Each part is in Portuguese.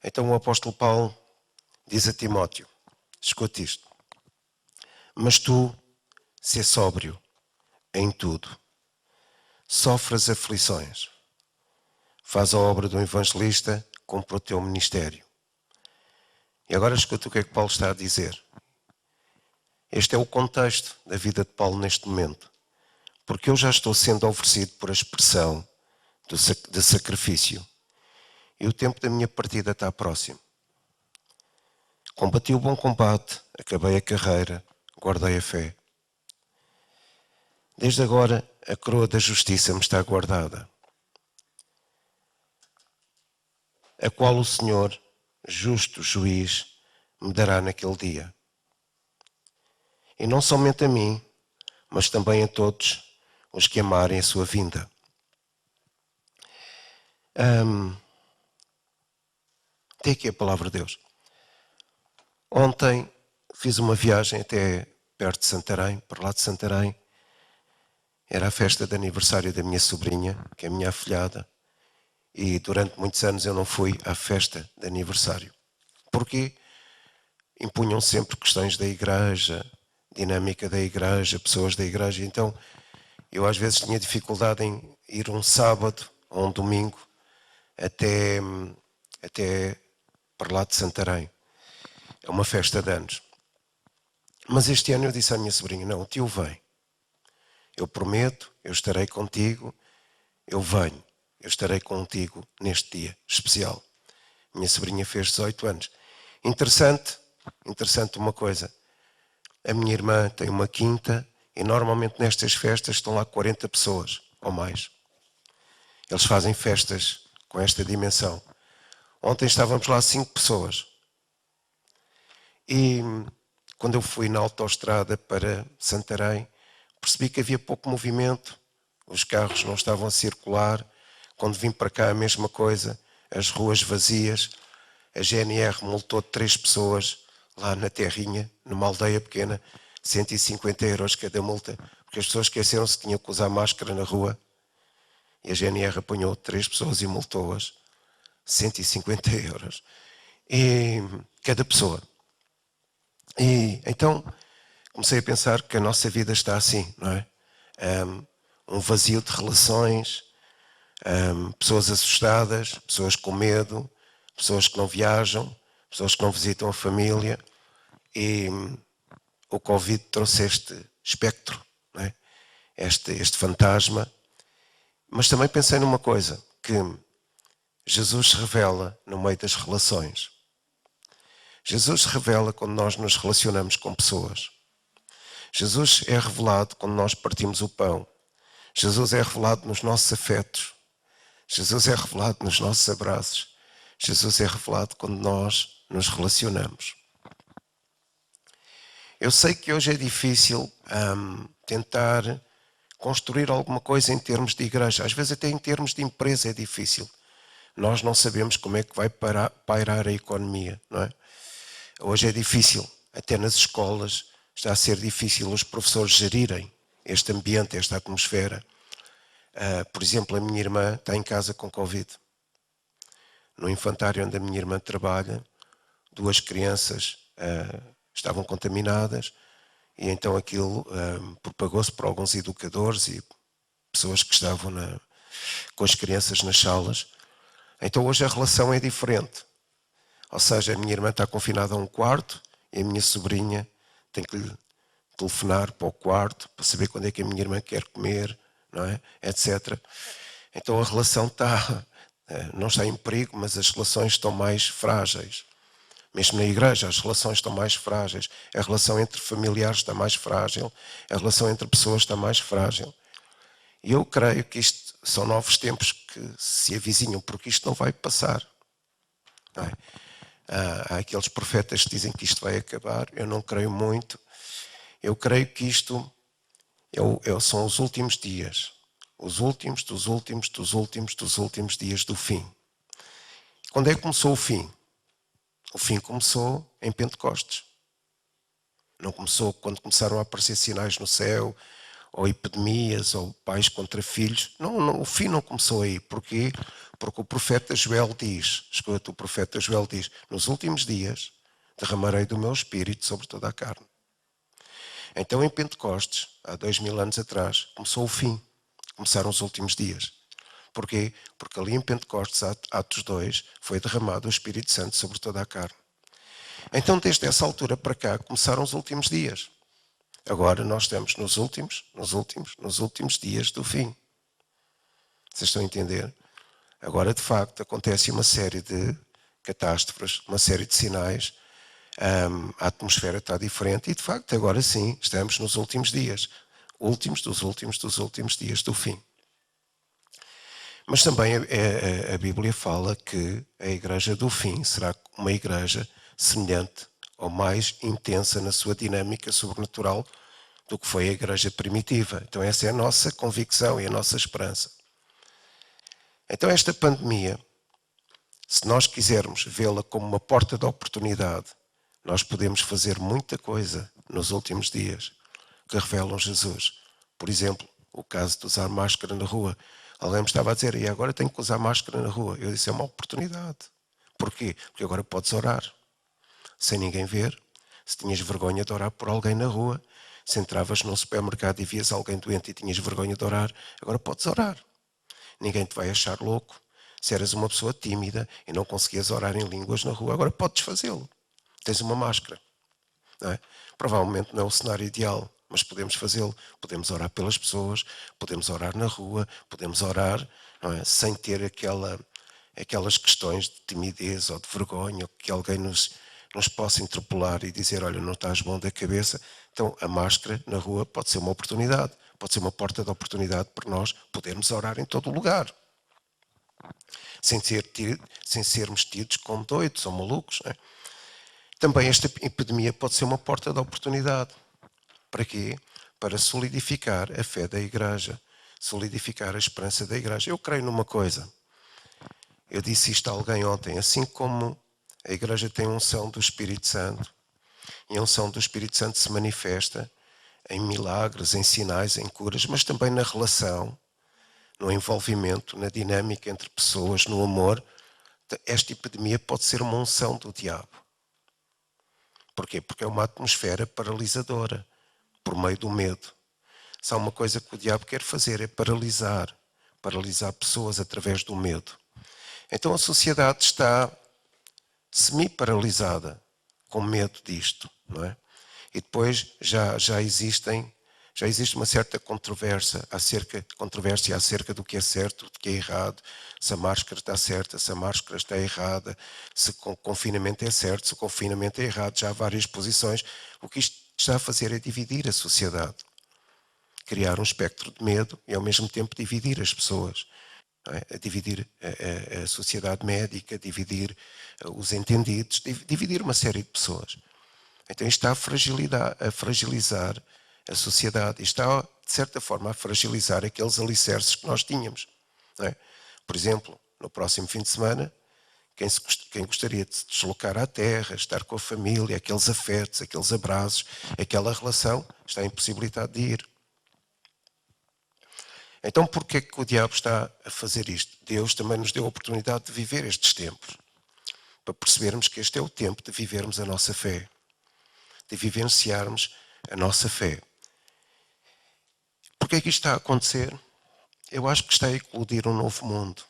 Então o apóstolo Paulo diz a Timóteo, escute isto, mas tu, sê sóbrio em tudo, sofre as aflições, faz a obra do evangelista, cumpre o teu ministério. E agora escuta o que é que Paulo está a dizer. Este é o contexto da vida de Paulo neste momento, porque eu já estou sendo oferecido por a expressão de sacrifício e o tempo da minha partida está próximo. Combati o bom combate, acabei a carreira, guardei a fé. Desde agora a coroa da justiça me está guardada, a qual o Senhor, justo juiz, me dará naquele dia. E não somente a mim, mas também a todos os que amarem a sua vinda. Tem aqui a palavra de Deus. Ontem fiz uma viagem até perto de Santarém, para lá de Santarém. Era a festa de aniversário da minha sobrinha, que é a minha afilhada. E durante muitos anos eu não fui à festa de aniversário. Porque impunham sempre questões da igreja, dinâmica da igreja, pessoas da igreja. Então eu às vezes tinha dificuldade em ir um sábado ou um domingo até para lá de Santarém. É uma festa de anos. Mas este ano eu disse à minha sobrinha, não, o tio vem. Eu prometo, eu estarei contigo, eu venho, eu estarei contigo neste dia especial. Minha sobrinha fez 18 anos. Interessante uma coisa. A minha irmã tem uma quinta e normalmente nestas festas estão lá 40 pessoas ou mais. Eles fazem festas com esta dimensão. Ontem estávamos lá 5 pessoas. E quando eu fui na autoestrada para Santarém, percebi que havia pouco movimento, os carros não estavam a circular. Quando vim para cá a mesma coisa, as ruas vazias. A GNR multou 3 pessoas lá na terrinha, numa aldeia pequena, 150 euros cada multa, porque as pessoas esqueceram-se que tinham que usar máscara na rua. E a GNR apanhou 3 pessoas e multou-as, 150 euros. E cada pessoa. E então comecei a pensar que a nossa vida está assim, não é? Um vazio de relações, pessoas assustadas, pessoas com medo, pessoas que não viajam, pessoas que não visitam a família. E o Covid trouxe este espectro, não é? este fantasma. Mas também pensei numa coisa, que Jesus se revela no meio das relações. Jesus se revela quando nós nos relacionamos com pessoas. Jesus é revelado quando nós partimos o pão. Jesus é revelado nos nossos afetos. Jesus é revelado nos nossos abraços. Jesus é revelado quando nós nos relacionamos. Eu sei que hoje é difícil tentar construir alguma coisa em termos de igreja. Às vezes até em termos de empresa é difícil. Nós não sabemos como é que vai pairar a economia, não é? Hoje é difícil, até nas escolas está a ser difícil os professores gerirem este ambiente, esta atmosfera. Por exemplo, a minha irmã está em casa com Covid. No infantário onde a minha irmã trabalha, 2 crianças estavam contaminadas e então aquilo propagou-se para alguns educadores e pessoas que estavam com as crianças nas salas. Então hoje a relação é diferente. Ou seja, a minha irmã está confinada a um quarto e a minha sobrinha tem que lhe telefonar para o quarto para saber quando é que a minha irmã quer comer, não é? Etc. Então a relação não está em perigo, mas as relações estão mais frágeis. Mesmo na igreja as relações estão mais frágeis. A relação entre familiares está mais frágil. A relação entre pessoas está mais frágil. E eu creio que isto são novos tempos que se avizinham, porque isto não vai passar. Não é? Há aqueles profetas que dizem que isto vai acabar. Eu não creio muito. Eu creio que isto são os últimos dias. Os últimos dos últimos dos últimos dos últimos dias do fim. Quando é que começou o fim? O fim começou em Pentecostes. Não começou quando começaram a aparecer sinais no céu, ou epidemias, ou pais contra filhos. Não, o fim não começou aí. Porquê? Porque o profeta Joel diz, escuta, o profeta Joel diz, nos últimos dias derramarei do meu espírito sobre toda a carne. Então em Pentecostes, há 2000 anos atrás, começou o fim. Começaram os últimos dias. Porquê? Porque ali em Pentecostes, Atos 2, foi derramado o Espírito Santo sobre toda a carne. Então desde essa altura para cá começaram os últimos dias. Agora nós estamos nos últimos dias do fim. Vocês estão a entender? Agora, de facto, acontece uma série de catástrofes, uma série de sinais. A atmosfera está diferente e, de facto, agora sim, estamos nos últimos dias. Últimos dos últimos dias do fim. Mas também a Bíblia fala que a igreja do fim será uma igreja semelhante ou mais intensa na sua dinâmica sobrenatural do que foi a igreja primitiva. Então essa é a nossa convicção e a nossa esperança. Então esta pandemia, se nós quisermos vê-la como uma porta de oportunidade, nós podemos fazer muita coisa nos últimos dias que revelam Jesus. Por exemplo, o caso de usar máscara na rua. Alguém me estava a dizer, e agora tenho que usar máscara na rua. Eu disse, é uma oportunidade. Porquê? Porque agora podes orar, sem ninguém ver. Se tinhas vergonha de orar por alguém na rua, se entravas num supermercado e vias alguém doente e tinhas vergonha de orar, agora podes orar. Ninguém te vai achar louco. Se eras uma pessoa tímida e não conseguias orar em línguas na rua, agora podes fazê-lo. Tens uma máscara. Não é? Provavelmente não é o cenário ideal, mas podemos fazê-lo. Podemos orar pelas pessoas, podemos orar na rua, podemos orar, não é? Sem ter aquelas questões de timidez ou de vergonha, ou que alguém nos possa interpelar e dizer, olha, não estás bom da cabeça. Então a máscara na rua pode ser uma oportunidade, pode ser uma porta de oportunidade para nós podermos orar em todo o lugar. Sem sermos tidos como doidos ou malucos. Não é? Também esta epidemia pode ser uma porta de oportunidade. Para quê? Para solidificar a fé da igreja, solidificar a esperança da igreja. Eu creio numa coisa. Eu disse isto a alguém ontem. Assim como a igreja tem a unção do Espírito Santo, e a unção do Espírito Santo se manifesta em milagres, em sinais, em curas, mas também na relação, no envolvimento, na dinâmica entre pessoas, no amor. Esta epidemia pode ser uma unção do diabo. Porquê? Porque é uma atmosfera paralisadora, por meio do medo. Se há uma coisa que o diabo quer fazer é paralisar pessoas através do medo. Então a sociedade está semi-paralisada, com medo disto, não é? E depois já existe uma certa controvérsia acerca do que é certo, do que é errado, se a máscara está certa, se a máscara está errada, se o confinamento é certo, se o confinamento é errado. Já há várias posições. O que isto está a fazer é dividir a sociedade. Criar um espectro de medo e ao mesmo tempo dividir as pessoas. A dividir a sociedade médica, dividir os entendidos, dividir uma série de pessoas. Então isto está a fragilizar a sociedade. Isto está, de certa forma, a fragilizar aqueles alicerces que nós tínhamos. Não é? Por exemplo, no próximo fim de semana, quem gostaria de se deslocar à terra, estar com a família, aqueles afetos, aqueles abraços, aquela relação, está impossibilitado de ir. Então porquê é que o diabo está a fazer isto? Deus também nos deu a oportunidade de viver estes tempos, para percebermos que este é o tempo de vivermos a nossa fé, de vivenciarmos a nossa fé. Porquê é que isto está a acontecer? Eu acho que está a eclodir um novo mundo.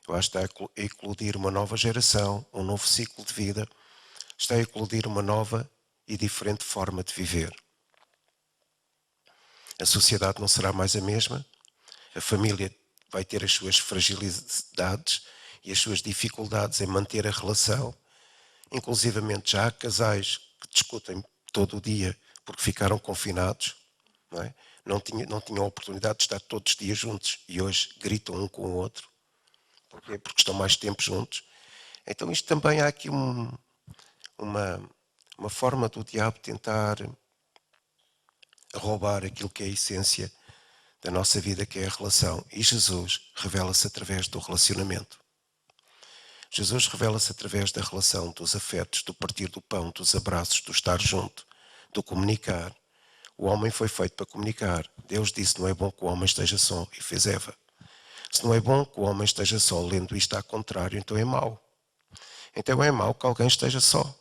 Eu acho que está a eclodir uma nova geração, um novo ciclo de vida. Está a eclodir uma nova e diferente forma de viver. A sociedade não será mais a mesma. A família vai ter as suas fragilidades e as suas dificuldades em manter a relação. Inclusivamente já há casais que discutem todo o dia porque ficaram confinados. Não é? Não tinham a oportunidade de estar todos os dias juntos e hoje gritam um com o outro. Porquê? Porque estão mais tempo juntos. Então isto também há aqui uma forma do diabo tentar roubar aquilo que é a essência da nossa vida, que é a relação. E Jesus revela-se através do relacionamento. Jesus revela-se através da relação, dos afetos, do partir do pão, dos abraços, do estar junto, do comunicar. O homem foi feito para comunicar. Deus disse: não é bom que o homem esteja só, e fez Eva. Se não é bom que o homem esteja só, lendo isto ao contrário, então é mau. Então é mau que alguém esteja só.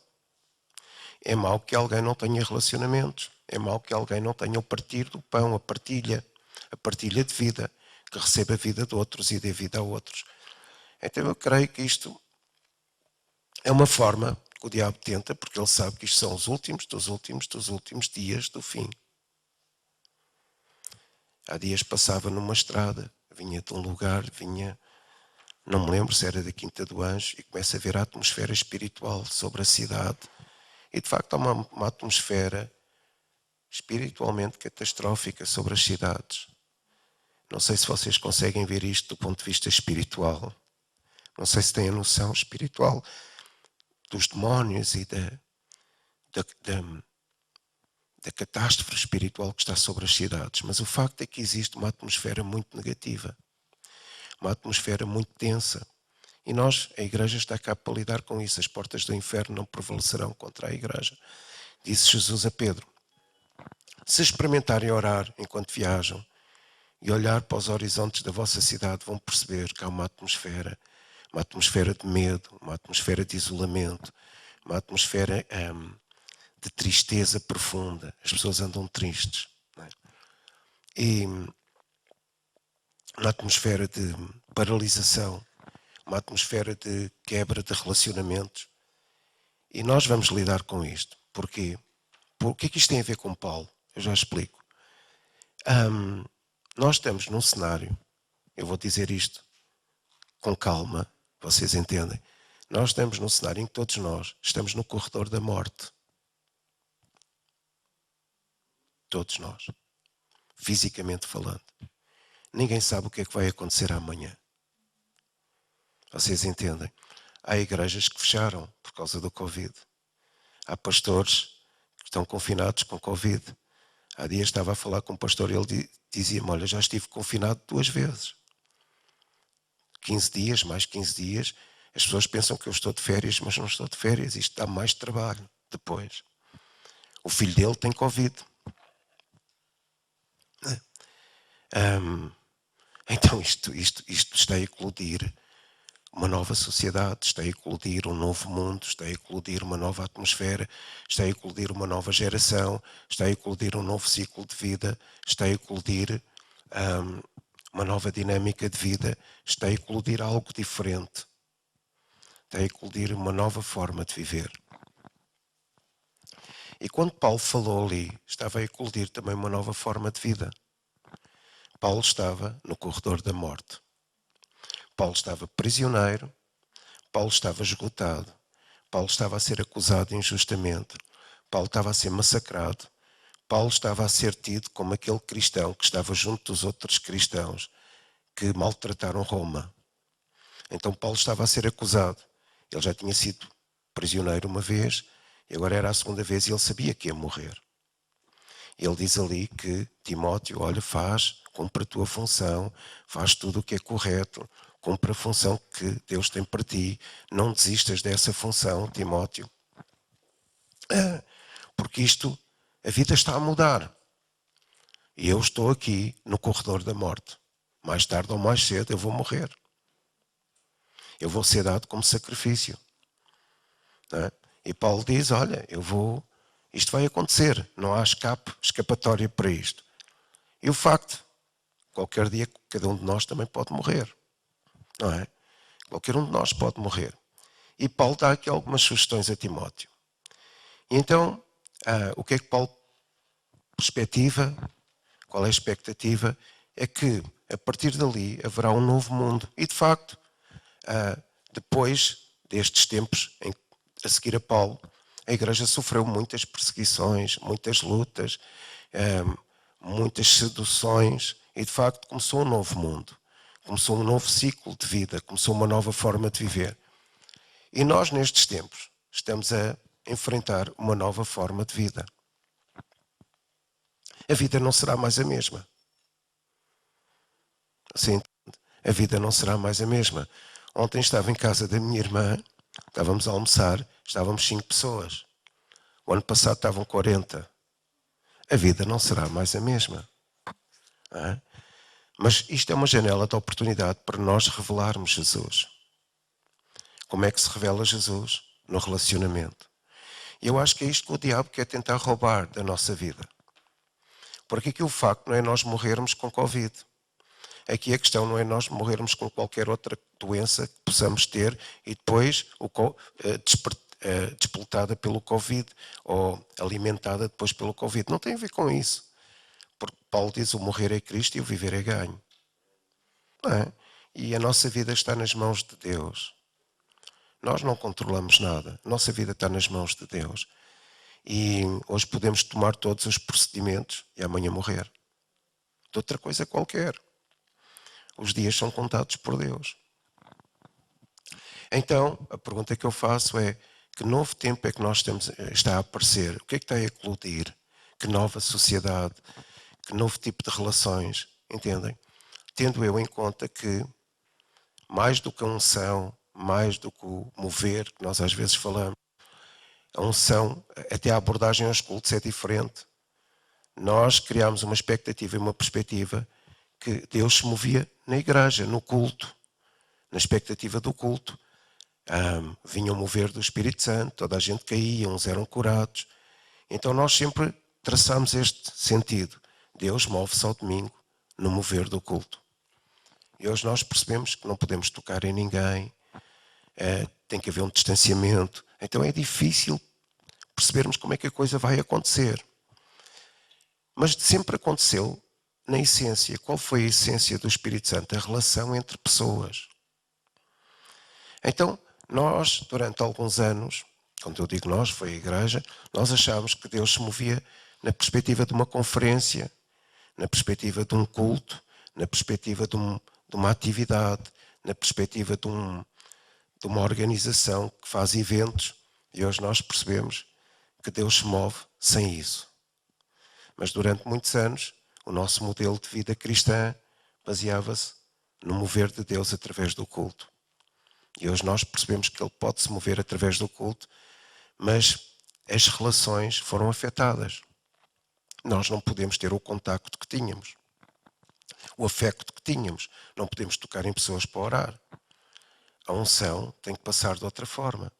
É mau que alguém não tenha relacionamentos. É mau que alguém não tenha o partir do pão, a partilha de vida, que receba a vida de outros e dê vida a outros. Então eu creio que isto é uma forma que o diabo tenta, porque ele sabe que isto são os últimos dos últimos dos últimos dias do fim. Há dias passava numa estrada, vinha de um lugar, não me lembro se era da Quinta do Anjo, e começa a ver a atmosfera espiritual sobre a cidade. E de facto há uma atmosfera espiritualmente catastrófica sobre as cidades. Não sei se vocês conseguem ver isto do ponto de vista espiritual. Não sei se têm a noção espiritual dos demónios e da catástrofe espiritual que está sobre as cidades. Mas o facto é que existe uma atmosfera muito negativa. Uma atmosfera muito tensa. E nós, a Igreja está cá para lidar com isso. As portas do inferno não prevalecerão contra a Igreja. Disse Jesus a Pedro: se experimentarem orar enquanto viajam e olhar para os horizontes da vossa cidade, vão perceber que há uma atmosfera de medo, uma atmosfera de isolamento, uma atmosfera de tristeza profunda. As pessoas andam tristes. Não é? E uma atmosfera de paralisação, uma atmosfera de quebra de relacionamentos. E nós vamos lidar com isto. Porquê? O que é que isto tem a ver com Paulo? Eu já explico. Nós estamos num cenário, eu vou dizer isto com calma, vocês entendem. Nós estamos num cenário em que todos nós estamos no corredor da morte. Todos nós. Fisicamente falando. Ninguém sabe o que é que vai acontecer amanhã. Vocês entendem? Há igrejas que fecharam por causa do Covid. Há pastores que estão confinados com Covid. Há dias estava a falar com um pastor e ele dizia-me: olha, já estive confinado 2 vezes. 15 dias, mais 15 dias. As pessoas pensam que eu estou de férias, mas não estou de férias. Isto dá mais trabalho depois. O filho dele tem Covid. Então isto está a eclodir uma nova sociedade, está a eclodir um novo mundo, está a eclodir uma nova atmosfera, está a eclodir uma nova geração, está a eclodir um novo ciclo de vida, está a eclodir uma nova dinâmica de vida, está a eclodir algo diferente, está a eclodir uma nova forma de viver. E quando Paulo falou ali, estava a eclodir também uma nova forma de vida. Paulo estava no corredor da morte. Paulo estava prisioneiro, Paulo estava esgotado, Paulo estava a ser acusado injustamente, Paulo estava a ser massacrado, Paulo estava a ser tido como aquele cristão que estava junto dos outros cristãos que maltrataram Roma. Então Paulo estava a ser acusado. Ele já tinha sido prisioneiro uma vez e agora era a segunda vez e ele sabia que ia morrer. Ele diz ali que Timóteo, olha, cumpre a tua função, faz tudo o que é correto, cumpre a função que Deus tem para ti, não desistas dessa função, Timóteo. Porque a vida está a mudar. E eu estou aqui no corredor da morte. Mais tarde ou mais cedo eu vou morrer. Eu vou ser dado como sacrifício. Não é? E Paulo diz, olha, isto vai acontecer, não há escapatória para isto. E o facto, qualquer dia cada um de nós também pode morrer. Não é? Qualquer um de nós pode morrer. E Paulo dá aqui algumas sugestões a Timóteo. E então, o que é que Paulo perspectiva? Qual é a expectativa? É que, a partir dali, haverá um novo mundo. E, de facto, depois destes tempos, a seguir a Paulo, a Igreja sofreu muitas perseguições, muitas lutas, muitas seduções e, de facto, começou um novo mundo. Começou um novo ciclo de vida, começou uma nova forma de viver. E nós, nestes tempos, estamos a enfrentar uma nova forma de vida. A vida não será mais a mesma. Sim, a vida não será mais a mesma. Ontem estava em casa da minha irmã, estávamos a almoçar, estávamos 5 pessoas. O ano passado estavam 40. a vida não será mais a mesma. Não é? Mas isto é uma janela de oportunidade para nós revelarmos Jesus. Como é que se revela Jesus? No relacionamento. E eu acho que é isto que o diabo quer tentar roubar da nossa vida. Porque aqui o facto não é nós morrermos com Covid. Aqui a questão não é nós morrermos com qualquer outra doença que possamos ter e depois despoltada pelo Covid ou alimentada depois pelo Covid. Não tem a ver com isso. Porque Paulo diz: o morrer é Cristo e o viver é ganho. Não é? E a nossa vida está nas mãos de Deus. Nós não controlamos nada. A nossa vida está nas mãos de Deus. E hoje podemos tomar todos os procedimentos e amanhã morrer. De outra coisa qualquer. Os dias são contados por Deus. Então, a pergunta que eu faço é: que novo tempo é que está a aparecer? O que é que está a eclodir? Que nova sociedade? Que novo tipo de relações? Entendem? Tendo eu em conta que, mais do que a unção, mais do que o mover, que nós às vezes falamos, a unção, até a abordagem aos cultos é diferente. Nós criámos uma expectativa e uma perspectiva que Deus se movia na igreja, no culto, na expectativa do culto. Vinha o mover do Espírito Santo, toda a gente caía, uns eram curados. Então nós sempre traçamos este sentido. Deus move-se ao domingo no mover do culto. E hoje nós percebemos que não podemos tocar em ninguém, tem que haver um distanciamento. Então é difícil percebermos como é que a coisa vai acontecer. Mas sempre aconteceu na essência. Qual foi a essência do Espírito Santo? A relação entre pessoas. Então, nós, durante alguns anos, quando eu digo nós, foi a igreja, nós achámos que Deus se movia na perspectiva de uma conferência, na perspectiva de um culto, na perspectiva de uma atividade, na perspectiva de uma organização que faz eventos. E hoje nós percebemos que Deus se move sem isso. Mas durante muitos anos, o nosso modelo de vida cristã baseava-se no mover de Deus através do culto. E hoje nós percebemos que Ele pode se mover através do culto, mas as relações foram afetadas. Nós não podemos ter o contacto que tínhamos, o afecto que tínhamos. Não podemos tocar em pessoas para orar. A unção tem que passar de outra forma.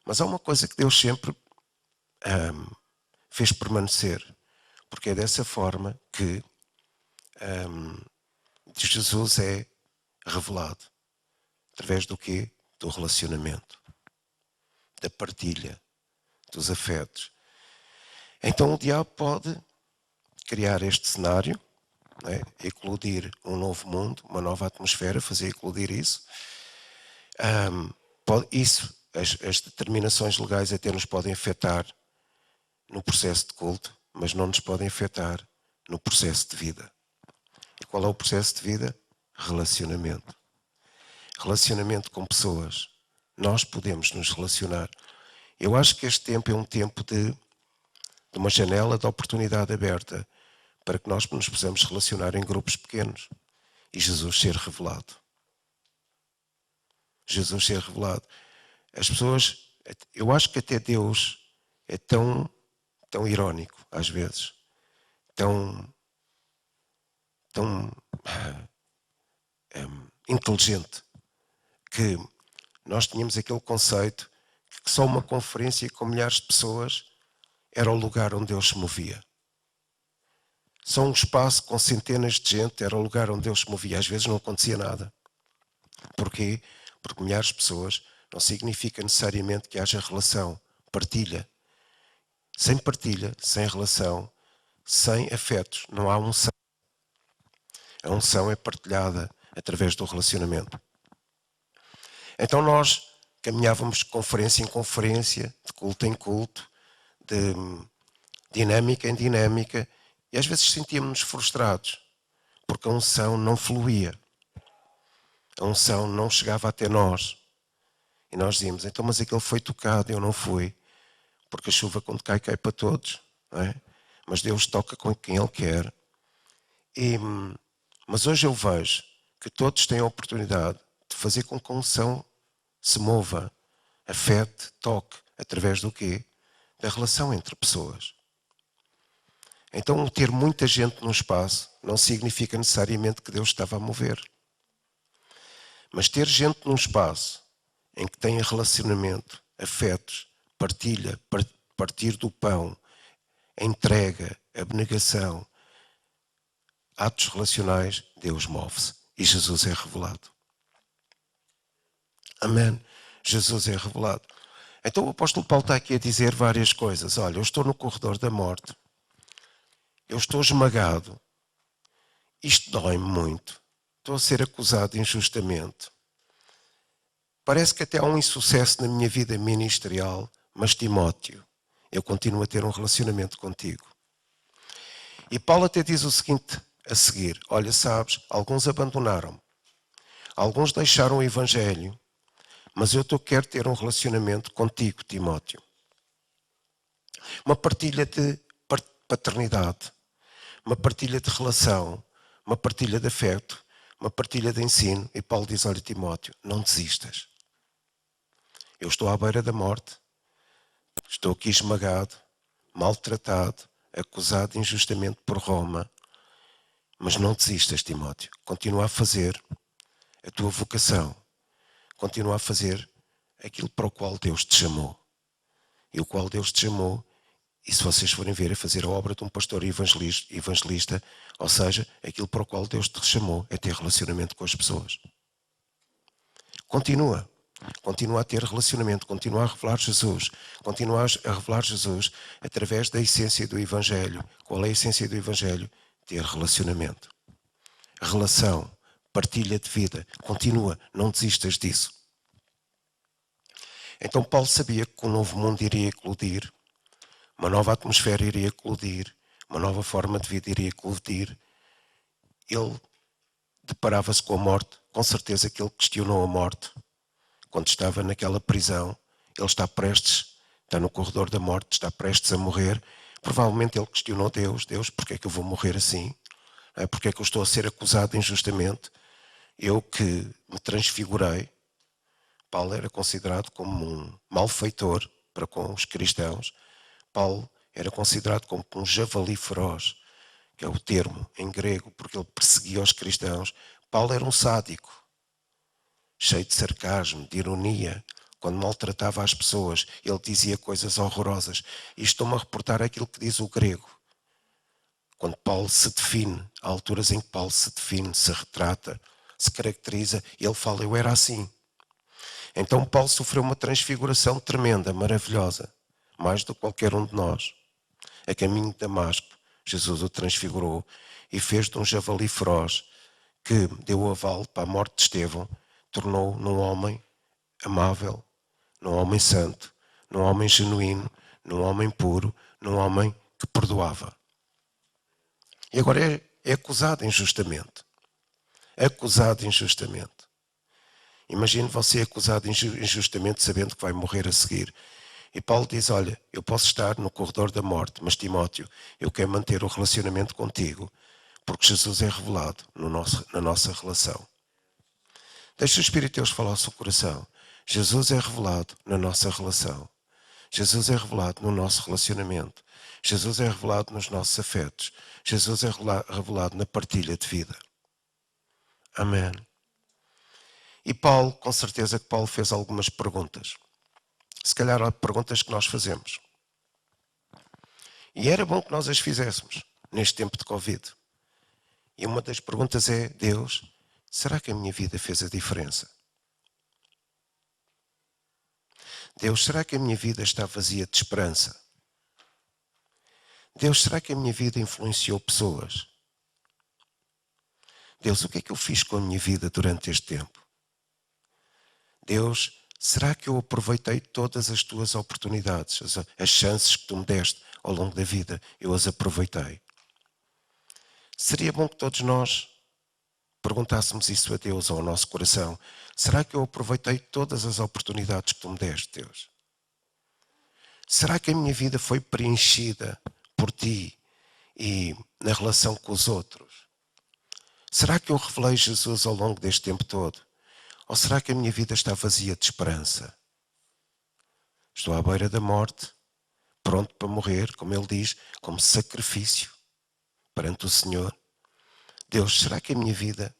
Mas há uma coisa que Deus sempre fez permanecer, porque é dessa forma que Jesus é revelado. Através do quê? Do relacionamento, da partilha, dos afetos. Então o diabo pode criar este cenário, né? Eclodir um novo mundo, uma nova atmosfera, fazer eclodir isso. As determinações legais até nos podem afetar no processo de culto, mas não nos podem afetar no processo de vida. E qual é o processo de vida? Relacionamento. Relacionamento com pessoas. Nós podemos nos relacionar. Eu acho que este tempo é um tempo de uma janela de oportunidade aberta para que nós nos possamos relacionar em grupos pequenos e Jesus ser revelado. Jesus ser revelado. As pessoas, eu acho que até Deus é tão irónico às vezes, tão inteligente, que nós tínhamos aquele conceito que só uma conferência com milhares de pessoas era o lugar onde Deus se movia. Só um espaço com centenas de gente era o lugar onde Deus se movia. Às vezes não acontecia nada. Porquê? Porque milhares de pessoas não significa necessariamente que haja relação, partilha. Sem partilha, sem relação, sem afetos, não há unção. A unção é partilhada através do relacionamento. Então nós caminhávamos de conferência em conferência, de culto em culto, de dinâmica em dinâmica, e às vezes sentíamos-nos frustrados, porque a unção não fluía. A unção não chegava até nós. E nós dizíamos: então, mas aquele foi tocado, eu não fui. Porque a chuva quando cai, cai para todos. Não é? Mas Deus toca com quem Ele quer. Mas hoje eu vejo que todos têm a oportunidade de fazer com que a unção se mova, afete, toque, através do quê? Da relação entre pessoas. Então, ter muita gente num espaço não significa necessariamente que Deus estava a mover. Mas ter gente num espaço em que tenha relacionamento, afetos, partilha, partir do pão, entrega, abnegação, atos relacionais, Deus move-se e Jesus é revelado. Amém? Jesus é revelado. Então o apóstolo Paulo está aqui a dizer várias coisas. Olha, eu estou no corredor da morte. Eu estou esmagado. Isto dói-me muito. Estou a ser acusado injustamente. Parece que até há um insucesso na minha vida ministerial, mas Timóteo, eu continuo a ter um relacionamento contigo. E Paulo até diz o seguinte a seguir. Olha, sabes, alguns abandonaram-me. Alguns deixaram o Evangelho. Mas eu quero ter um relacionamento contigo, Timóteo. Uma partilha de paternidade, uma partilha de relação, uma partilha de afeto, uma partilha de ensino. E Paulo diz, olha, Timóteo, não desistas. Eu estou à beira da morte, estou aqui esmagado, maltratado, acusado injustamente por Roma. Mas não desistas, Timóteo. Continua a fazer a tua vocação. Continua a fazer aquilo para o qual Deus te chamou. E o qual Deus te chamou, e se vocês forem ver, é fazer a obra de um pastor evangelista, ou seja, aquilo para o qual Deus te chamou, é ter relacionamento com as pessoas. Continua a ter relacionamento, continua a revelar Jesus, continua a revelar Jesus através da essência do Evangelho. Qual é a essência do Evangelho? Ter relacionamento. Relação, partilha de vida, continua, não desistas disso. Então Paulo sabia que um novo mundo iria eclodir, uma nova atmosfera iria eclodir, uma nova forma de vida iria eclodir. Ele deparava-se com a morte, com certeza que ele questionou a morte. Quando estava naquela prisão, ele está no corredor da morte, está prestes a morrer. Provavelmente ele questionou Deus, porque é que eu vou morrer assim? Porque é que eu estou a ser acusado injustamente? Eu que me transfigurei. Paulo era considerado como um malfeitor para com os cristãos. Paulo era considerado como um javali feroz, que é o termo em grego, porque ele perseguia os cristãos. Paulo era um sádico, cheio de sarcasmo, de ironia. Quando maltratava as pessoas, ele dizia coisas horrorosas. E estou-me a reportar aquilo que diz o grego. Quando Paulo se define, há alturas em que Paulo se define, se retrata, se caracteriza, ele fala, eu era assim. Então Paulo sofreu uma transfiguração tremenda, maravilhosa, mais do que qualquer um de nós. A caminho de Damasco, Jesus o transfigurou e fez de um javali feroz que deu o aval para a morte de Estevão, tornou num homem amável, num homem santo, num homem genuíno, num homem puro, num homem que perdoava. E agora é acusado injustamente. Acusado injustamente. Imagine você acusado injustamente sabendo que vai morrer a seguir. E Paulo diz, olha, eu posso estar no corredor da morte, mas Timóteo, eu quero manter o relacionamento contigo, porque Jesus é revelado na nossa relação. Deixa o Espírito de Deus falar ao seu coração. Jesus é revelado na nossa relação. Jesus é revelado no nosso relacionamento. Jesus é revelado nos nossos afetos. Jesus é revelado na partilha de vida. Amém. E Paulo, com certeza que Paulo fez algumas perguntas. Se calhar há perguntas que nós fazemos. E era bom que nós as fizéssemos neste tempo de Covid. E uma das perguntas é, Deus, será que a minha vida fez a diferença? Deus, será que a minha vida está vazia de esperança? Deus, será que a minha vida influenciou pessoas? Deus, o que é que eu fiz com a minha vida durante este tempo? Deus, será que eu aproveitei todas as tuas oportunidades, as chances que tu me deste ao longo da vida, eu as aproveitei? Seria bom que todos nós perguntássemos isso a Deus, ao nosso coração. Será que eu aproveitei todas as oportunidades que tu me deste, Deus? Será que a minha vida foi preenchida por ti e na relação com os outros? Será que eu revelei Jesus ao longo deste tempo todo? Ou será que a minha vida está vazia de esperança? Estou à beira da morte, pronto para morrer, como ele diz, como sacrifício. perante o Senhor. Deus, será que a minha vida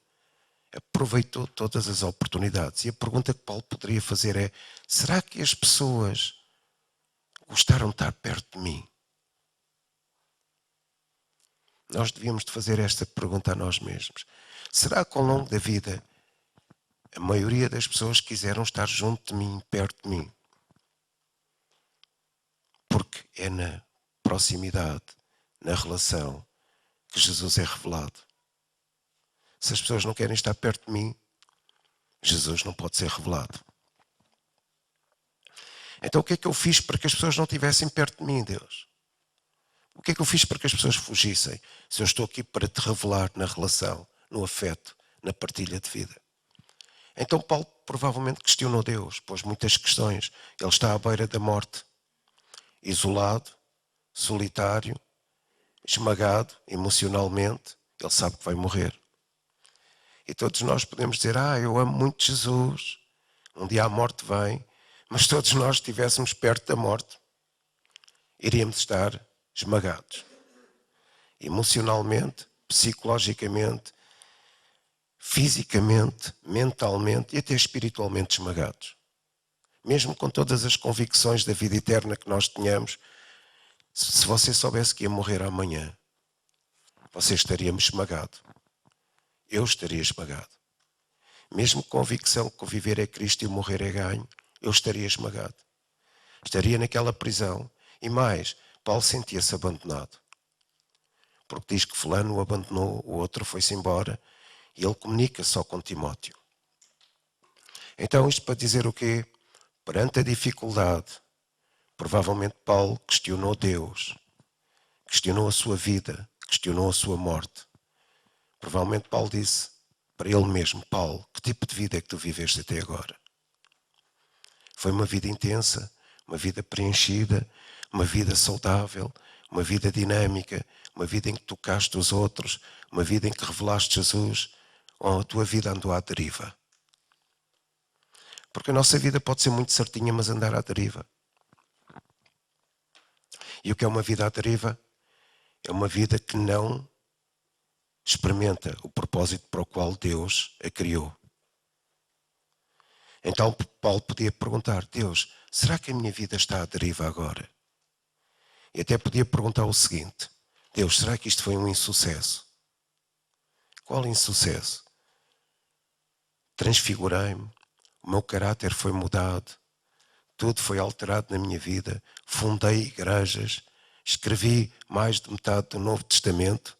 aproveitou todas as oportunidades? E a pergunta que Paulo poderia fazer é: será que as pessoas gostaram de estar perto de mim? Nós devíamos de fazer esta pergunta a nós mesmos. Será que ao longo da vida a maioria das pessoas quiseram estar junto de mim, perto de mim? Porque é na proximidade, na relação, que Jesus é revelado. Se as pessoas não querem estar perto de mim, Jesus não pode ser revelado. Então o que é que eu fiz para que as pessoas não estivessem perto de mim, Deus? O que é que eu fiz para que as pessoas fugissem? Se eu estou aqui para te revelar na relação, no afeto, na partilha de vida. Então Paulo provavelmente questionou Deus, pôs muitas questões. Ele está à beira da morte, isolado, solitário, esmagado emocionalmente. Ele sabe que vai morrer. E todos nós podemos dizer: eu amo muito Jesus, um dia a morte vem, mas todos nós estivéssemos perto da morte, iríamos estar esmagados. Emocionalmente, psicologicamente, fisicamente, mentalmente e até espiritualmente esmagados. Mesmo com todas as convicções da vida eterna que nós tenhamos, se você soubesse que ia morrer amanhã, você estaria esmagado. Eu estaria esmagado. Mesmo com a convicção que o viver é Cristo e o morrer é ganho, eu estaria esmagado. Estaria naquela prisão. E mais, Paulo sentia-se abandonado. Porque diz que fulano o abandonou, o outro foi-se embora, e ele comunica só com Timóteo. Então isto para dizer o quê? Perante a dificuldade, provavelmente Paulo questionou Deus, questionou a sua vida, questionou a sua morte. Provavelmente Paulo disse para ele mesmo: Paulo, que tipo de vida é que tu viveste até agora? Foi uma vida intensa, uma vida preenchida, uma vida saudável, uma vida dinâmica, uma vida em que tocaste os outros, uma vida em que revelaste Jesus, ou a tua vida andou à deriva? Porque a nossa vida pode ser muito certinha, mas andar à deriva. E o que é uma vida à deriva? É uma vida que não experimenta o propósito para o qual Deus a criou. Então Paulo podia perguntar: Deus, será que a minha vida está à deriva agora? E até podia perguntar o seguinte: Deus, será que isto foi um insucesso? Qual insucesso? Transfigurei-me, o meu caráter foi mudado, tudo foi alterado na minha vida, fundei igrejas, escrevi mais de metade do Novo Testamento.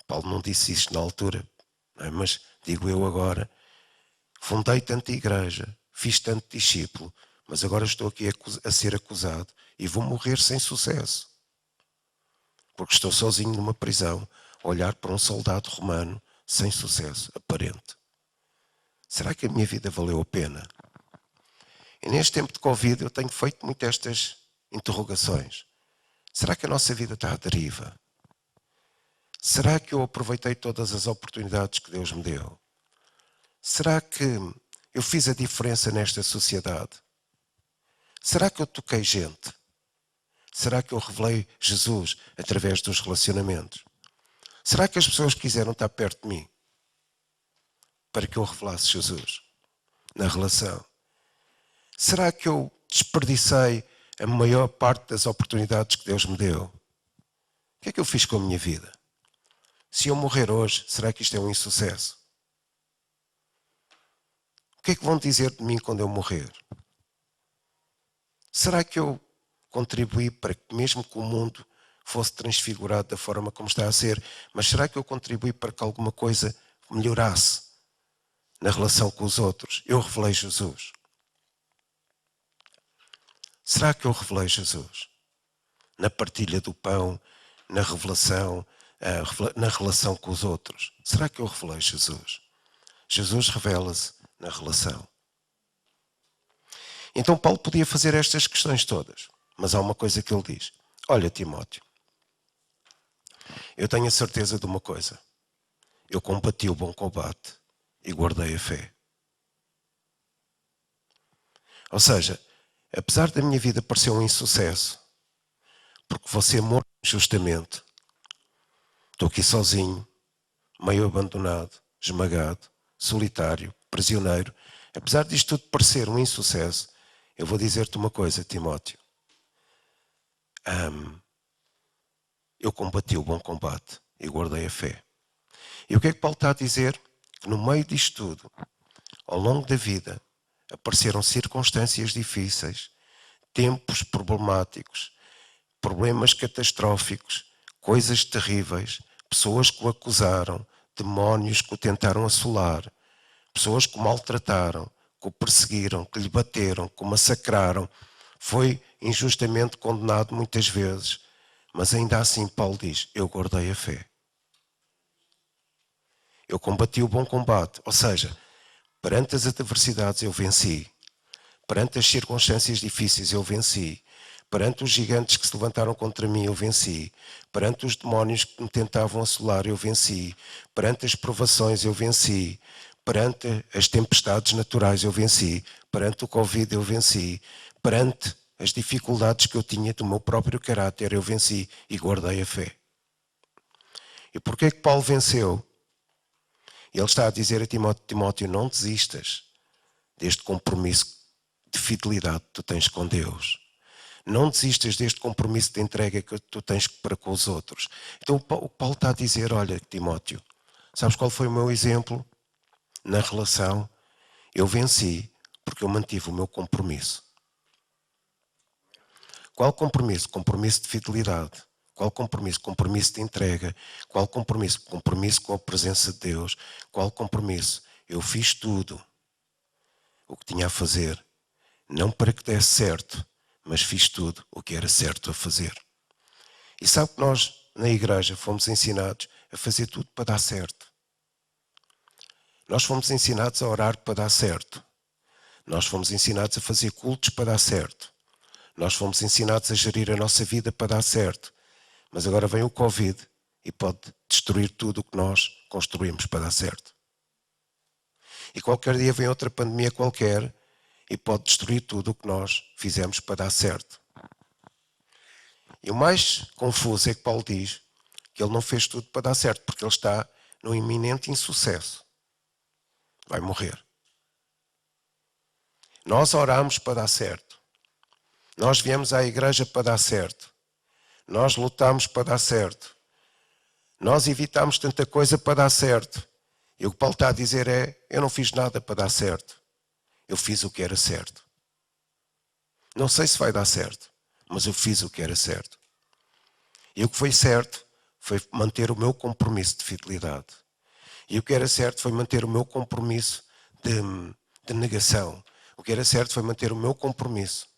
Paulo não disse isto na altura, não é? Mas digo eu agora: fundei tanta igreja, fiz tanto discípulo, mas agora estou aqui a ser acusado e vou morrer sem sucesso. Porque estou sozinho numa prisão, a olhar para um soldado romano sem sucesso aparente. Será que a minha vida valeu a pena? E neste tempo de Covid eu tenho feito muito estas interrogações. Será que a nossa vida está à deriva? Será que eu aproveitei todas as oportunidades que Deus me deu? Será que eu fiz a diferença nesta sociedade? Será que eu toquei gente? Será que eu revelei Jesus através dos relacionamentos? Será que as pessoas quiseram estar perto de mim para que eu revelasse Jesus na relação? Será que eu desperdicei a maior parte das oportunidades que Deus me deu? O que é que eu fiz com a minha vida? Se eu morrer hoje, será que isto é um insucesso? O que é que vão dizer de mim quando eu morrer? Será que eu contribuí para que, mesmo que o mundo fosse transfigurado da forma como está a ser, mas será que eu contribuí para que alguma coisa melhorasse na relação com os outros? Eu revelei Jesus. Será que eu revelei Jesus? Na partilha do pão, na revelação, na relação com os outros. Será que eu revelei Jesus? Jesus revela-se na relação. Então Paulo podia fazer estas questões todas, mas há uma coisa que ele diz: olha, Timóteo, eu tenho a certeza de uma coisa: eu combati o bom combate e guardei a fé. Ou seja, apesar da minha vida parecer um insucesso, porque você morreu injustamente, Estou aqui sozinho, meio abandonado, esmagado, solitário, prisioneiro. Apesar disto tudo parecer um insucesso, eu vou dizer-te uma coisa, Timóteo. Eu combati o bom combate e guardei a fé. E o que é que Paulo está a dizer? Que no meio disto tudo, ao longo da vida, apareceram circunstâncias difíceis, tempos problemáticos, problemas catastróficos, coisas terríveis, pessoas que o acusaram, demónios que o tentaram assolar, pessoas que o maltrataram, que o perseguiram, que lhe bateram, que o massacraram. Foi injustamente condenado muitas vezes, mas ainda assim Paulo diz, eu guardei a fé. Eu combati o bom combate, ou seja, perante as adversidades eu venci, perante as circunstâncias difíceis eu venci, perante os gigantes que se levantaram contra mim eu venci, perante os demónios que me tentavam assolar eu venci, perante as provações eu venci, perante as tempestades naturais eu venci, perante o Covid eu venci, perante as dificuldades que eu tinha do meu próprio caráter eu venci e guardei a fé. E porquê é que Paulo venceu? Ele está a dizer a Timóteo, não desistas deste compromisso de fidelidade que tu tens com Deus. Não desistas deste compromisso de entrega que tu tens para com os outros. Então o Paulo está a dizer, olha Timóteo, sabes qual foi o meu exemplo na relação? Eu venci porque eu mantive o meu compromisso. Qual compromisso? Compromisso de fidelidade. Qual compromisso? Compromisso de entrega. Qual compromisso? Compromisso com a presença de Deus. Qual compromisso? Eu fiz tudo o que tinha a fazer, não para que desse certo, mas fiz tudo o que era certo a fazer. E sabe que nós, na igreja, fomos ensinados a fazer tudo para dar certo. Nós fomos ensinados a orar para dar certo. Nós fomos ensinados a fazer cultos para dar certo. Nós fomos ensinados a gerir a nossa vida para dar certo. Mas agora vem o Covid e pode destruir tudo o que nós construímos para dar certo. E qualquer dia vem outra pandemia qualquer e pode destruir tudo o que nós fizemos para dar certo. E o mais confuso é que Paulo diz que ele não fez tudo para dar certo, porque ele está num iminente insucesso. Vai morrer. Nós oramos para dar certo. Nós viemos à igreja para dar certo. Nós lutamos para dar certo. Nós evitamos tanta coisa para dar certo. E o que Paulo está a dizer é, eu não fiz nada para dar certo. Eu fiz o que era certo. Não sei se vai dar certo, mas eu fiz o que era certo. E o que foi certo foi manter o meu compromisso de fidelidade. E o que era certo foi manter o meu compromisso de negação. O que era certo foi manter o meu compromisso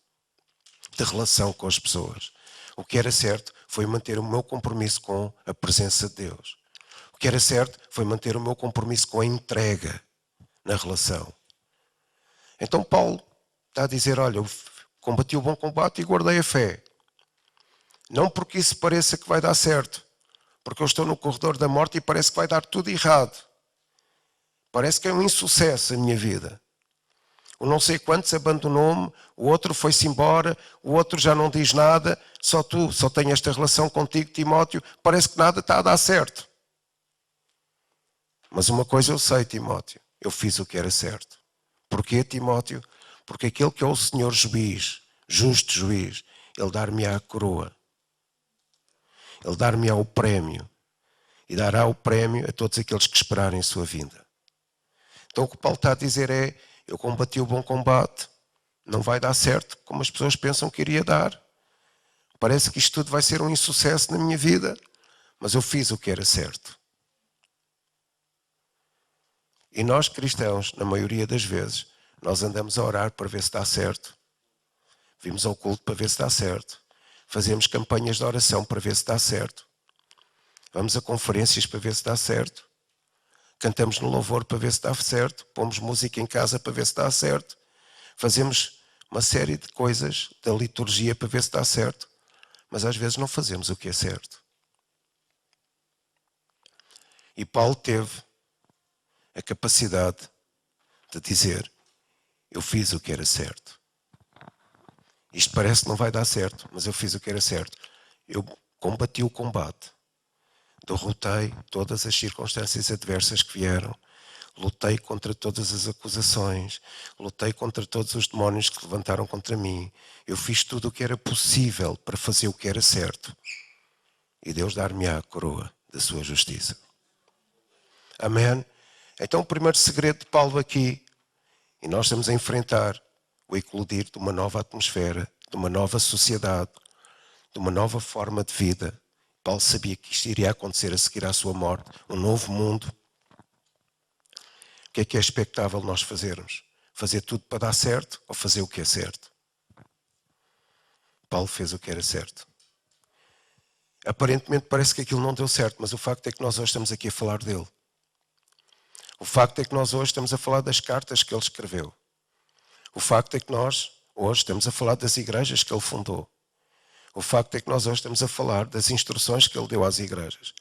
de relação com as pessoas. O que era certo foi manter o meu compromisso com a presença de Deus. O que era certo foi manter o meu compromisso com a entrega na relação. Então Paulo está a dizer, olha, eu combati o bom combate e guardei a fé. Não porque isso pareça que vai dar certo, porque eu estou no corredor da morte e parece que vai dar tudo errado. Parece que é um insucesso a minha vida. O não sei quantos abandonou-me, o outro foi-se embora, o outro já não diz nada, só tenho esta relação contigo, Timóteo, parece que nada está a dar certo. Mas uma coisa eu sei, Timóteo, eu fiz o que era certo. Porquê, Timóteo? Porque aquele que é o Senhor juiz, justo juiz, ele dar-me-á a coroa. Ele dar-me-á o prémio. E dará o prémio a todos aqueles que esperarem a sua vinda. Então o que Paulo está a dizer é, eu combati o bom combate, não vai dar certo como as pessoas pensam que iria dar. Parece que isto tudo vai ser um insucesso na minha vida, mas eu fiz o que era certo. E nós cristãos, na maioria das vezes, nós andamos a orar para ver se dá certo. Vimos ao culto para ver se dá certo. Fazemos campanhas de oração para ver se dá certo. Vamos a conferências para ver se dá certo. Cantamos no louvor para ver se dá certo. Pomos música em casa para ver se dá certo. Fazemos uma série de coisas da liturgia para ver se dá certo. Mas às vezes não fazemos o que é certo. E Paulo teve a capacidade de dizer, eu fiz o que era certo. Isto parece que não vai dar certo, mas eu fiz o que era certo. Eu combati o combate. derrotei todas as circunstâncias adversas que vieram, lutei contra todas as acusações, lutei contra todos os demónios que se levantaram contra mim. Eu fiz tudo o que era possível para fazer o que era certo. E Deus dar-me-á a coroa da sua justiça. Amém? Então o primeiro segredo de Paulo aqui, e nós estamos a enfrentar o eclodir de uma nova atmosfera, de uma nova sociedade, de uma nova forma de vida. Paulo sabia que isto iria acontecer a seguir à sua morte, um novo mundo. O que é expectável nós fazermos? Fazer tudo para dar certo ou fazer o que é certo? Paulo fez o que era certo. Aparentemente parece que aquilo não deu certo, mas o facto é que nós hoje estamos aqui a falar dele. O facto é que nós hoje estamos a falar das cartas que ele escreveu. O facto é que nós hoje estamos a falar das igrejas que ele fundou. O facto é que nós hoje estamos a falar das instruções que ele deu às igrejas.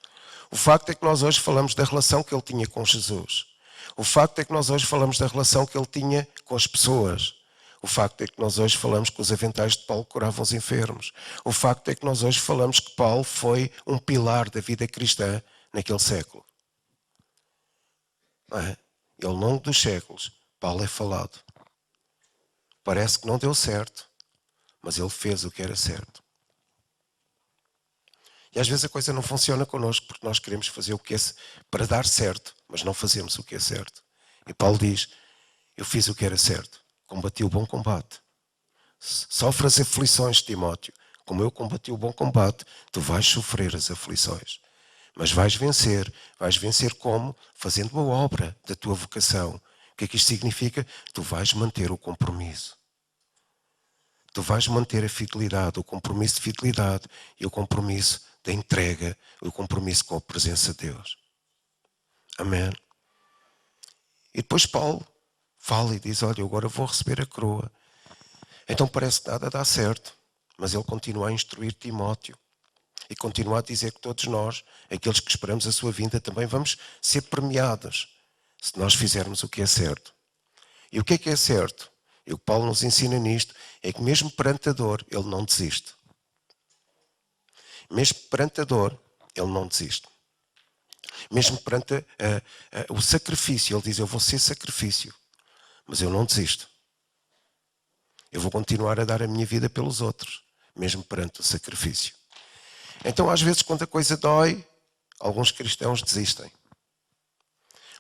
O facto é que nós hoje falamos da relação que ele tinha com Jesus. O facto é que nós hoje falamos da relação que ele tinha com as pessoas. O facto é que nós hoje falamos que os aventais de Paulo curavam os enfermos. O facto é que nós hoje falamos que Paulo foi um pilar da vida cristã naquele século. Não é? E ao longo dos séculos, Paulo é falado. Parece que não deu certo, mas ele fez o que era certo. E às vezes a coisa não funciona connosco porque nós queremos fazer o que é para dar certo, mas não fazemos o que é certo. E Paulo diz, eu fiz o que era certo, combati o bom combate. Sofre as aflições, Timóteo. Como eu combati o bom combate, tu vais sofrer as aflições. Mas vais vencer. Vais vencer como? Fazendo boa obra da tua vocação. O que é que isto significa? Tu vais manter o compromisso. Tu vais manter a fidelidade, o compromisso de fidelidade e o compromisso da entrega, o compromisso com a presença de Deus. Amém? E depois Paulo fala e diz, olha, eu agora vou receber a coroa. Então parece que nada dá certo, mas ele continua a instruir Timóteo e continua a dizer que todos nós, aqueles que esperamos a sua vinda, também vamos ser premiados se nós fizermos o que é certo. E o que é certo? E o que Paulo nos ensina nisto é que mesmo perante a dor, ele não desiste. Mesmo perante a dor, ele não desiste. Mesmo perante o sacrifício, ele diz, eu vou ser sacrifício, mas eu não desisto. Eu vou continuar a dar a minha vida pelos outros, mesmo perante o sacrifício. Então, às vezes, quando a coisa dói, alguns cristãos desistem.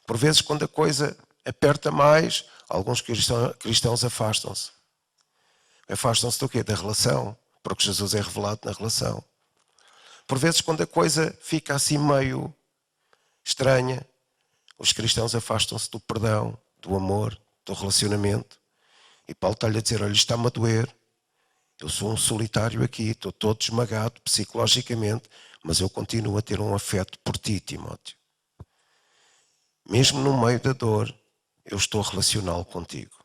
Por vezes, quando a coisa aperta mais, alguns cristãos afastam-se. Afastam-se do quê? Da relação, porque Jesus é revelado na relação. Por vezes, quando a coisa fica assim meio estranha, os cristãos afastam-se do perdão, do amor, do relacionamento. E Paulo está-lhe a dizer, olha, está-me a doer. Eu sou um solitário aqui, estou todo esmagado psicologicamente, mas eu continuo a ter um afeto por ti, Timóteo. Mesmo no meio da dor, eu estou relacional contigo.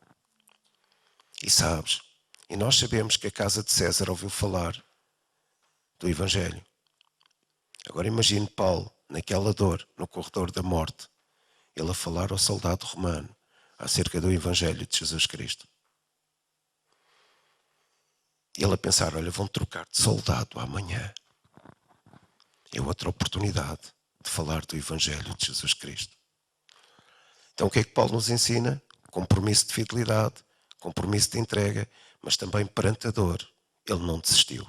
E sabes, e nós sabemos que a casa de César ouviu falar do Evangelho. Agora imagine Paulo, naquela dor, no corredor da morte, ele a falar ao soldado romano acerca do Evangelho de Jesus Cristo. E ele a pensar, olha, vão trocar de soldado amanhã. É outra oportunidade de falar do Evangelho de Jesus Cristo. Então o que é que Paulo nos ensina? Compromisso de fidelidade, compromisso de entrega, mas também perante a dor, ele não desistiu.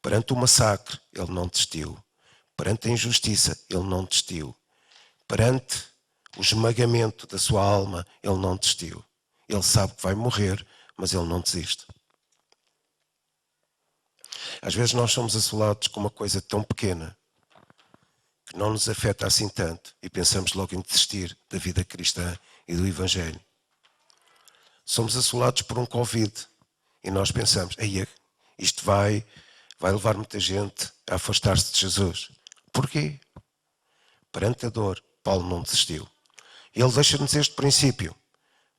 Perante o massacre, ele não desistiu. Perante a injustiça, ele não desistiu. Perante o esmagamento da sua alma, ele não desistiu. Ele sabe que vai morrer, mas ele não desiste. Às vezes nós somos assolados com uma coisa tão pequena que não nos afeta assim tanto e pensamos logo em desistir da vida cristã e do Evangelho. Somos assolados por um Covid e nós pensamos, isto vai levar muita gente a afastar-se de Jesus. Porquê? Perante a dor, Paulo não desistiu. Ele deixa-nos este princípio.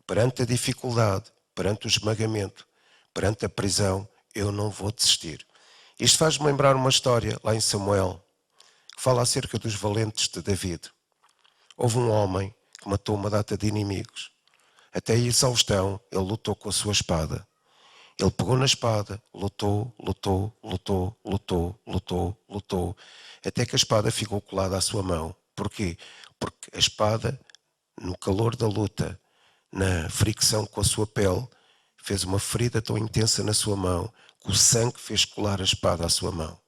Perante a dificuldade, perante o esmagamento, perante a prisão, eu não vou desistir. Isto faz-me lembrar uma história lá em Samuel, que fala acerca dos valentes de David. Houve um homem que matou uma data de inimigos. Até a exaustão, ele lutou com a sua espada. Ele pegou na espada, lutou, até que a espada ficou colada à sua mão. Porquê? Porque a espada, no calor da luta, na fricção com a sua pele, fez uma ferida tão intensa na sua mão que o sangue fez colar a espada à sua mão.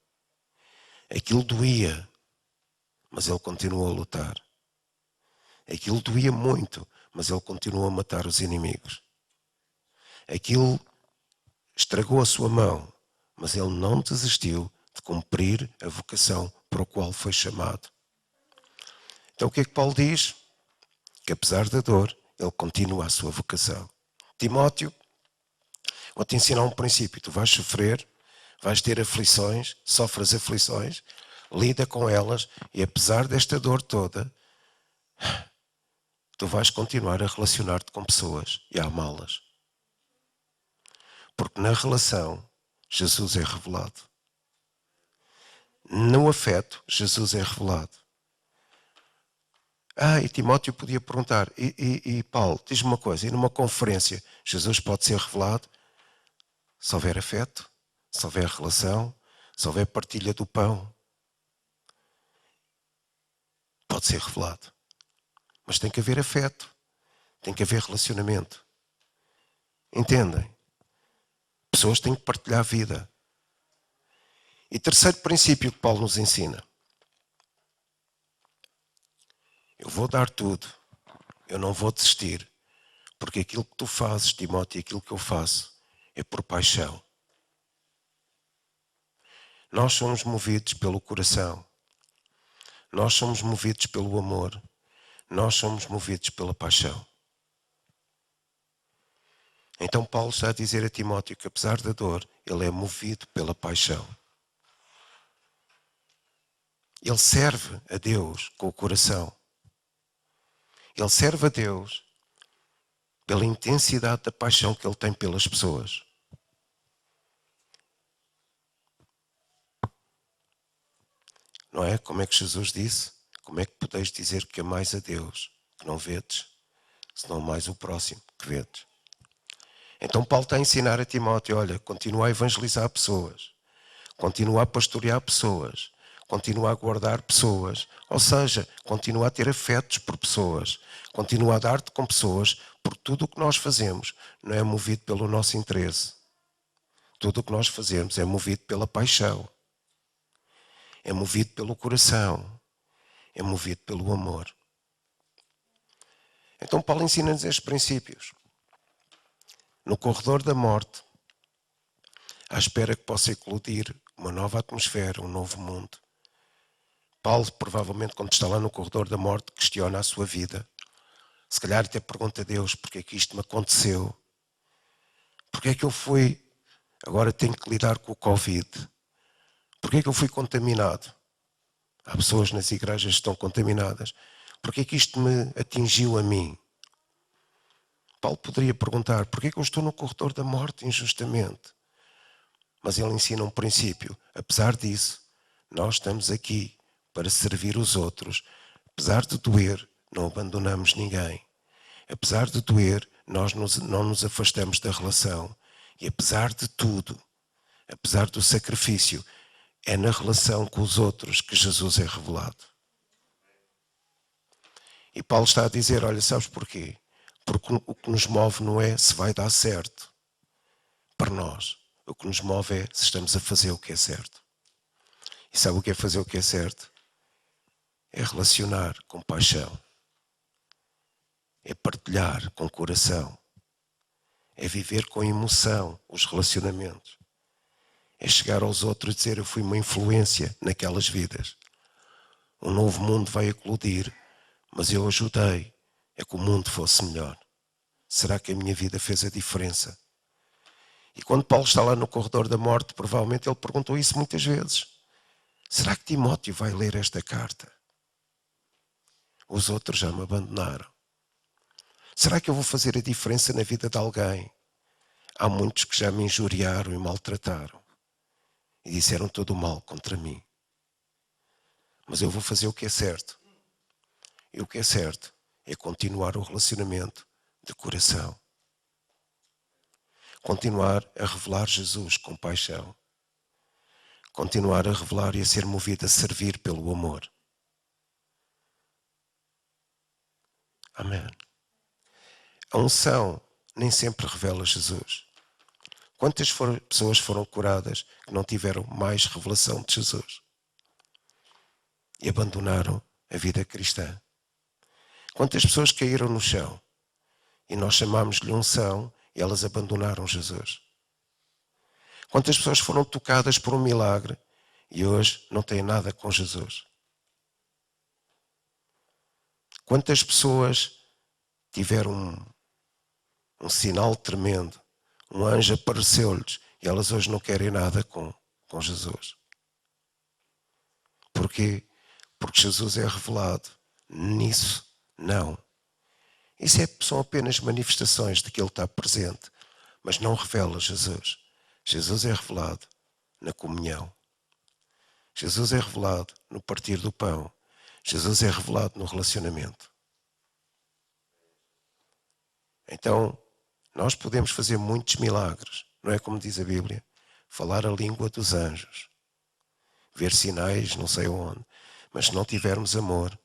Aquilo doía, mas ele continuou a lutar. Aquilo doía muito, mas ele continuou a matar os inimigos. Aquilo estragou a sua mão, mas ele não desistiu de cumprir a vocação para o qual foi chamado. Então o que é que Paulo diz? Que apesar da dor, ele continua a sua vocação. Timóteo, vou-te ensinar um princípio. Tu vais sofrer, vais ter aflições, sofres aflições, lida com elas e apesar desta dor toda, tu vais continuar a relacionar-te com pessoas e a amá-las. Porque na relação, Jesus é revelado. No afeto, Jesus é revelado. E Timóteo podia perguntar, e Paulo, diz-me uma coisa, e numa conferência, Jesus pode ser revelado? Se houver afeto, se houver relação, se houver partilha do pão, pode ser revelado. Mas tem que haver afeto, tem que haver relacionamento. Entendem? Pessoas têm que partilhar a vida. E terceiro princípio que Paulo nos ensina. Eu vou dar tudo, eu não vou desistir, porque aquilo que tu fazes, Timóteo, e aquilo que eu faço, é por paixão. Nós somos movidos pelo coração. Nós somos movidos pelo amor. Nós somos movidos pela paixão. Então Paulo está a dizer a Timóteo que apesar da dor, ele é movido pela paixão. Ele serve a Deus com o coração. Ele serve a Deus pela intensidade da paixão que ele tem pelas pessoas. Não é? Como é que Jesus disse? Como é que podeis dizer que amais a Deus, que não vedes, se não amais o próximo que vedes? Então Paulo está a ensinar a Timóteo, olha, continua a evangelizar pessoas, continua a pastorear pessoas, continua a guardar pessoas, ou seja, continua a ter afetos por pessoas, continua a dar-te com pessoas, porque tudo o que nós fazemos não é movido pelo nosso interesse. Tudo o que nós fazemos é movido pela paixão, é movido pelo coração, é movido pelo amor. Então Paulo ensina-nos estes princípios. No corredor da morte, à espera que possa eclodir uma nova atmosfera, um novo mundo. Paulo, provavelmente, quando está lá no corredor da morte, questiona a sua vida. Se calhar até pergunta a Deus, porque é que isto me aconteceu? Porque é que eu fui, agora tenho que lidar com o Covid? Porque é que eu fui contaminado? Há pessoas nas igrejas que estão contaminadas. Porque é que isto me atingiu a mim? Paulo poderia perguntar, porque é que eu estou no corredor da morte injustamente? Mas ele ensina um princípio. Apesar disso, nós estamos aqui para servir os outros. Apesar de doer, não abandonamos ninguém. Apesar de doer, nós não nos afastamos da relação. E apesar de tudo, apesar do sacrifício, é na relação com os outros que Jesus é revelado. E Paulo está a dizer, olha, sabes porquê? Porque o que nos move não é se vai dar certo para nós. O que nos move é se estamos a fazer o que é certo. E sabe o que é fazer o que é certo? É relacionar com paixão. É partilhar com coração. É viver com emoção os relacionamentos. É chegar aos outros e dizer, eu fui uma influência naquelas vidas. Um novo mundo vai eclodir, mas eu ajudei a que o mundo fosse melhor. Será que a minha vida fez a diferença? E quando Paulo está lá no corredor da morte, provavelmente ele perguntou isso muitas vezes. Será que Timóteo vai ler esta carta? Os outros já me abandonaram. Será que eu vou fazer a diferença na vida de alguém? Há muitos que já me injuriaram e maltrataram. E disseram todo o mal contra mim. Mas eu vou fazer o que é certo. E o que é certo é continuar o relacionamento de coração. continuar a revelar Jesus com paixão, continuar a revelar e a ser movido a servir pelo amor. Amém. A unção nem sempre revela Jesus. Quantas pessoas foram curadas que não tiveram mais revelação de Jesus e abandonaram a vida cristã? Quantas pessoas caíram no chão e nós chamámos-lhe unção e elas abandonaram Jesus? Quantas pessoas foram tocadas por um milagre e hoje não têm nada com Jesus? Quantas pessoas tiveram um sinal tremendo, um anjo apareceu-lhes e elas hoje não querem nada com Jesus? Porquê? Porque Jesus é revelado. Nisso, não. Isso são apenas manifestações de que Ele está presente, mas não revela Jesus. Jesus é revelado na comunhão. Jesus é revelado no partir do pão. Jesus é revelado no relacionamento. Então, nós podemos fazer muitos milagres, não é como diz a Bíblia? Falar a língua dos anjos, ver sinais não sei onde, mas se não tivermos amor,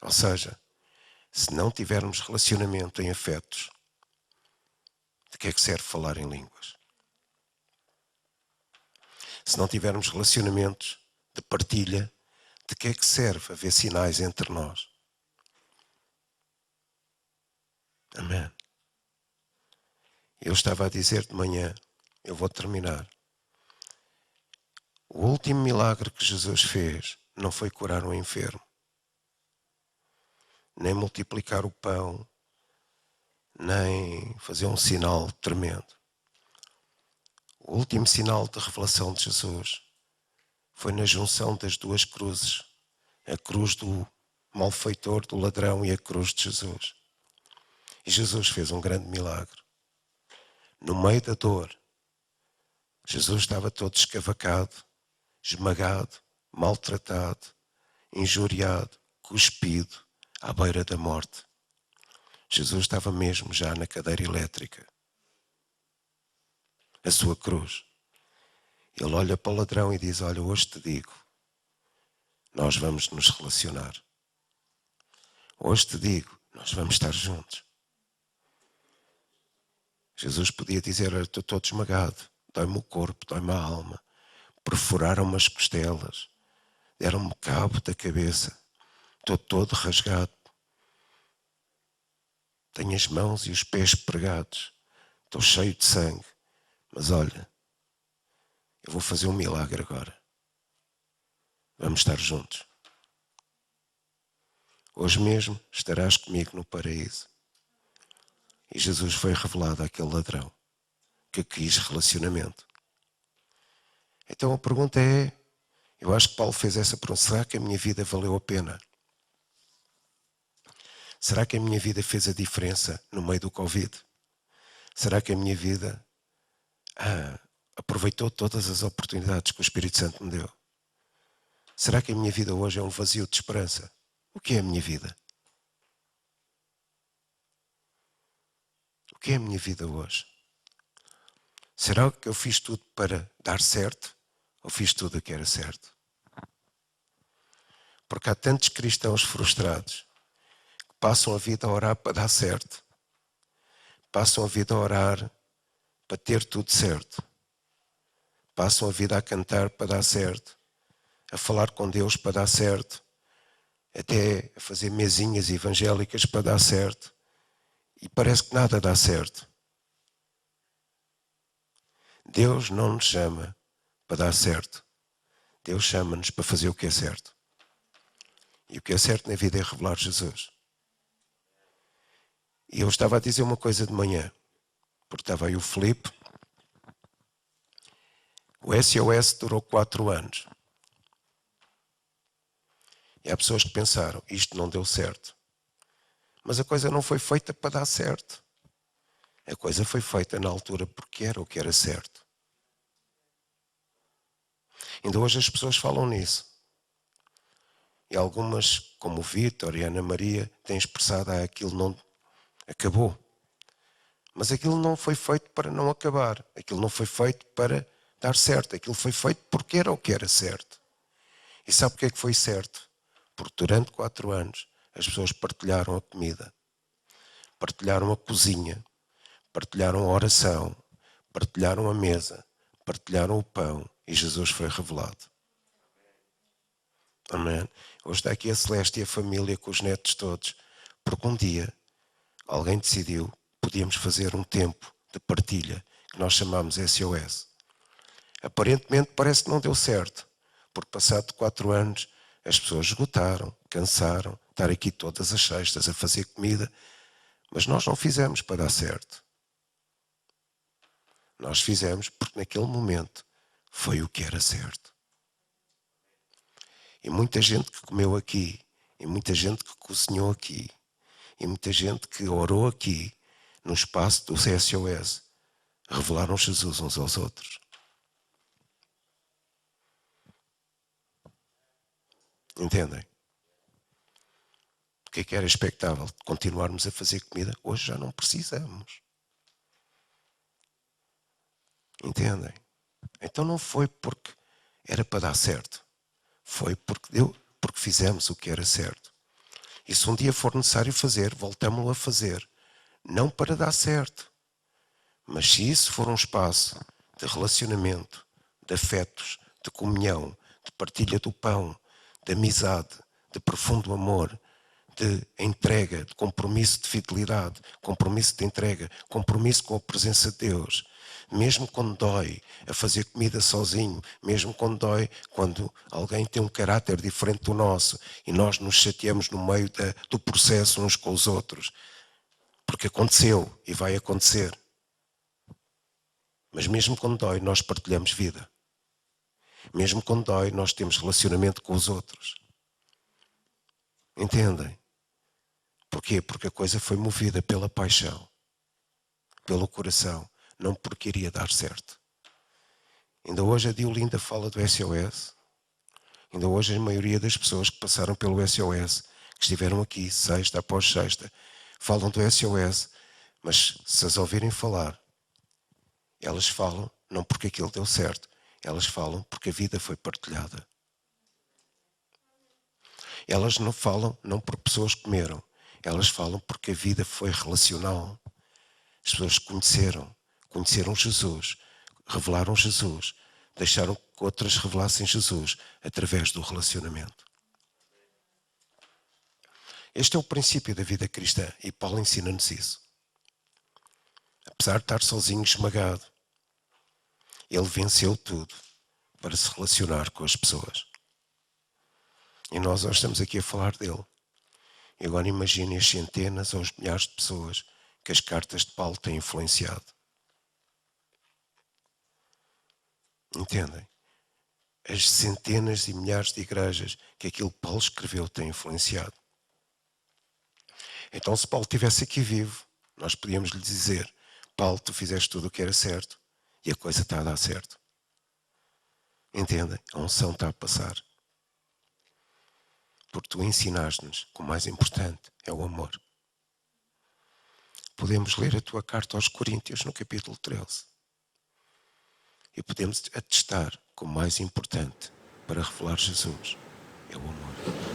ou seja, se não tivermos relacionamento em afetos, de que é que serve falar em línguas? Se não tivermos relacionamentos de partilha, de que é que serve haver sinais entre nós? Amém. Eu estava a dizer de manhã, eu vou terminar. O último milagre que Jesus fez não foi curar um enfermo, nem multiplicar o pão, nem fazer um sinal tremendo. O último sinal de revelação de Jesus foi na junção das duas cruzes, a cruz do malfeitor, do ladrão, e a cruz de Jesus. E Jesus fez um grande milagre. No meio da dor, Jesus estava todo escavacado, esmagado, maltratado, injuriado, cuspido, à beira da morte. Jesus estava mesmo já na cadeira elétrica. A sua cruz. Ele olha para o ladrão e diz: olha, hoje te digo, nós vamos nos relacionar. Hoje te digo, nós vamos estar juntos. Jesus podia dizer: olha, estou todo esmagado, dói-me o corpo, dói-me a alma, perfuraram-me as costelas, deram-me cabo da cabeça, estou todo rasgado, tenho as mãos e os pés pregados, estou cheio de sangue, mas olha, eu vou fazer um milagre agora. Vamos estar juntos. Hoje mesmo estarás comigo no paraíso. E Jesus foi revelado àquele ladrão que quis relacionamento. Então a pergunta é, eu acho que Paulo fez essa pergunta: será que a minha vida valeu a pena? Será que a minha vida fez a diferença no meio do Covid? Será que a minha vida aproveitou todas as oportunidades que o Espírito Santo me deu? Será que a minha vida hoje é um vazio de esperança? O que é a minha vida? O que é a minha vida hoje? Será que eu fiz tudo para dar certo? Ou fiz tudo o que era certo? Porque há tantos cristãos frustrados que passam a vida a orar para dar certo. Passam a vida a orar para ter tudo certo. Passam a vida a cantar para dar certo. A falar com Deus para dar certo. Até a fazer mesinhas evangélicas para dar certo. E parece que nada dá certo. Deus não nos chama para dar certo. Deus chama-nos para fazer o que é certo. E o que é certo na vida é revelar Jesus. E eu estava a dizer uma coisa de manhã, porque estava aí o Filipe. O SOS durou 4 anos. E há pessoas que pensaram, isto não deu certo. Mas a coisa não foi feita para dar certo. A coisa foi feita na altura porque era o que era certo. Ainda hoje as pessoas falam nisso. E algumas, como o Vítor e a Ana Maria, têm expressado: aquilo não acabou. Mas aquilo não foi feito para não acabar. Aquilo não foi feito para dar certo. Aquilo foi feito porque era o que era certo. E sabe porque é que foi certo? Porque durante 4 anos as pessoas partilharam a comida, partilharam a cozinha, partilharam a oração, partilharam a mesa, partilharam o pão e Jesus foi revelado. Amém? Hoje está aqui a Celeste e a família com os netos todos, porque um dia alguém decidiu que podíamos fazer um tempo de partilha que nós chamamos SOS. Aparentemente parece que não deu certo, porque passado 4 anos as pessoas esgotaram, cansaram, estar aqui todas as sextas a fazer comida, mas nós não fizemos para dar certo. Nós fizemos porque naquele momento foi o que era certo. E muita gente que comeu aqui, e muita gente que cozinhou aqui, e muita gente que orou aqui, no espaço do SOS, revelaram Jesus uns aos outros. Entendem? O que é que era expectável? Continuarmos a fazer comida? Hoje já não precisamos. Entendem? Então não foi porque era para dar certo. Foi porque fizemos o que era certo. E se um dia for necessário fazer, voltamos-lo a fazer. Não para dar certo. Mas se isso for um espaço de relacionamento, de afetos, de comunhão, de partilha do pão, de amizade, de profundo amor, de entrega, de compromisso de fidelidade, compromisso de entrega, compromisso com a presença de Deus, mesmo quando dói a fazer comida sozinho, mesmo quando dói quando alguém tem um caráter diferente do nosso e nós nos chateamos no meio do processo uns com os outros, porque aconteceu e vai acontecer. Mas mesmo quando dói, nós partilhamos vida. Mesmo quando dói, nós temos relacionamento com os outros. Entendem? Porquê? Porque a coisa foi movida pela paixão, pelo coração, não porque iria dar certo. Ainda hoje a Diolinda fala do SOS. Ainda hoje a maioria das pessoas que passaram pelo SOS, que estiveram aqui sexta após sexta, falam do SOS, mas se as ouvirem falar, elas falam não porque aquilo deu certo, elas falam porque a vida foi partilhada. Elas não falam não porque pessoas comeram, elas falam porque a vida foi relacional. As pessoas conheceram Jesus, revelaram Jesus, deixaram que outras revelassem Jesus através do relacionamento. Este é o princípio da vida cristã e Paulo ensina-nos isso. Apesar de estar sozinho, esmagado, ele venceu tudo para se relacionar com as pessoas. E nós hoje estamos aqui a falar dele. E agora imaginem as centenas ou os milhares de pessoas que as cartas de Paulo têm influenciado. Entendem? As centenas e milhares de igrejas que aquilo que Paulo escreveu têm influenciado. Então, se Paulo estivesse aqui vivo, nós podíamos lhe dizer: Paulo, tu fizeste tudo o que era certo e a coisa está a dar certo. Entendem? A unção está a passar. Porque tu ensinaste-nos que o mais importante é o amor. Podemos ler a tua carta aos Coríntios no capítulo 13. E podemos atestar que o mais importante para revelar Jesus é o amor.